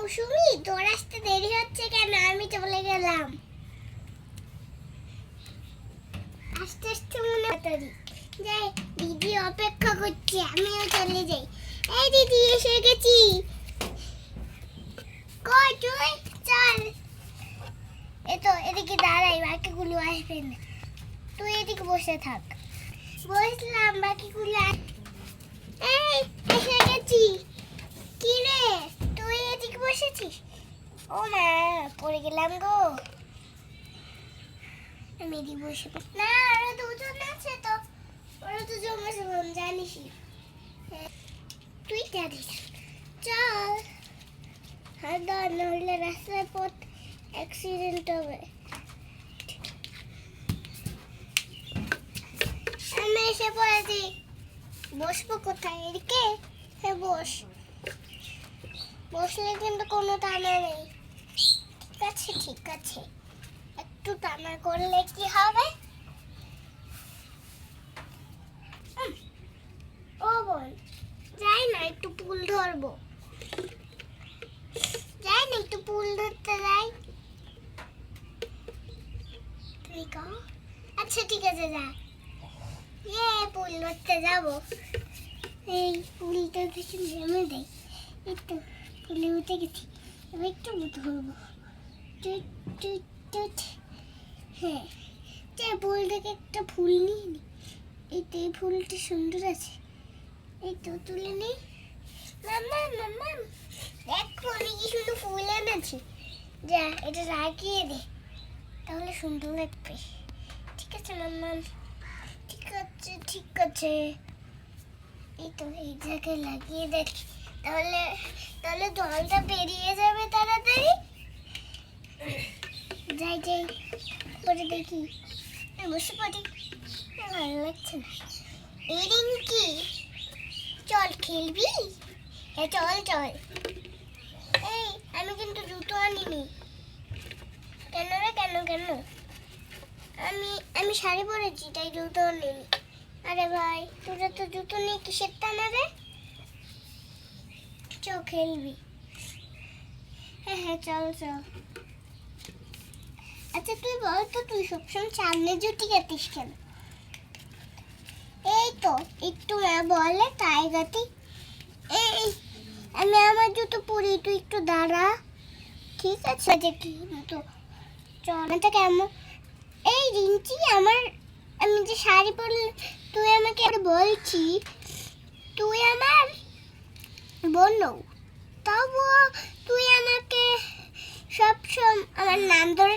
মৌসুমি, তোর আসতে দেরি হচ্ছে কেন? আমি চলে গেলাম। আস্তে আস্তে মনে তারি যাই, দিদি অপেক্ষা করছে, আমিও চলে যাই। এই দিদি, এসে গেছি। কই তুই? চল, এতো এদিকে দাঁড়াই, বাকিগুলো আসবে না। তুই এদিকে বসে থাক। বসলাম, বাকিগুলো এই এসে গেছি। কি রে, তুই এদিকে বসেছিস? ও মা, পড়ে গেলাম গো। আমি এদিকে বসে না, আরো দুজন আছে তো, ওরা তো জমেছে জানিস। তুই জানিস, চল। হ্যাঁ, নাহলে রাস্তায় পথ অ্যাক্সিডেন্ট হবে। আমি এসে পড়েছি। বসবো কোথায়? এদিকে? হ্যাঁ বস। বসলে কিন্তু কোনো টানা নেই। ঠিক আছে ঠিক আছে, একটু টানা করলে কি হবে? ও বল, যাই না একটু পুল ধরবো। যাই না একটু পুল ধরতে যাই। তুই কও। আচ্ছা ঠিক আছে, যা। পুল ধরতে যাবো। এই পুলটা থেকে নেমে দেয়। এই তো পুলে উঠে গেছি, এবার একটু ধরবো। হ্যাঁ, পুল থেকে একটা ফুল নিয়ে নি। এই তো এই ফুলটা সুন্দর আছে, এই তো তুলে নি। মাম্মা মাম্মা, দেখো আমি কি সুন্দর ফুল এনেছি। যা, এটা রাখিয়ে দে, তাহলে সুন্দর লাগবে। ঠিক আছে মাম্মা, ঠিক আছে ঠিক আছে। এই তো এই জায়গায় লাগিয়ে দেখি, তাহলে তাহলে জলটা বেরিয়ে যাবে তাড়াতাড়ি। যাই যাই, পরে দেখি। বসে পড়ি, ভালো লাগছে না। এই রিঙ্কি, চল খেলবি? হ্যাঁ চল চল। এই আমি কিন্তু জুতো আনিনি। কেন রে, কেন কেন? আমি শাড়ি পরেছি, তাই জুতো আনিনি। আরে ভাই, তোরা তো জুতো নিয়ে কিসের টানা রে? চ খেলবি? হ্যাঁ হ্যাঁ চল চল। আচ্ছা তুই বল তো, তুই সবসময় সামনে জুতি গাতিস কেন? এই তো একটু বলে তাই গাতি। এই আমি আমার জুতো পরি, তুই একটু দাঁড়া। ঠিক আছে যে কি তো চল। এটা কেমন? এই রিঞ্চি, আমি যে শাড়ি পরলে তুই আমাকে বলছি তুই আমার বোন, তবুও তুই আমাকে সবসময় আমার নাম ধরে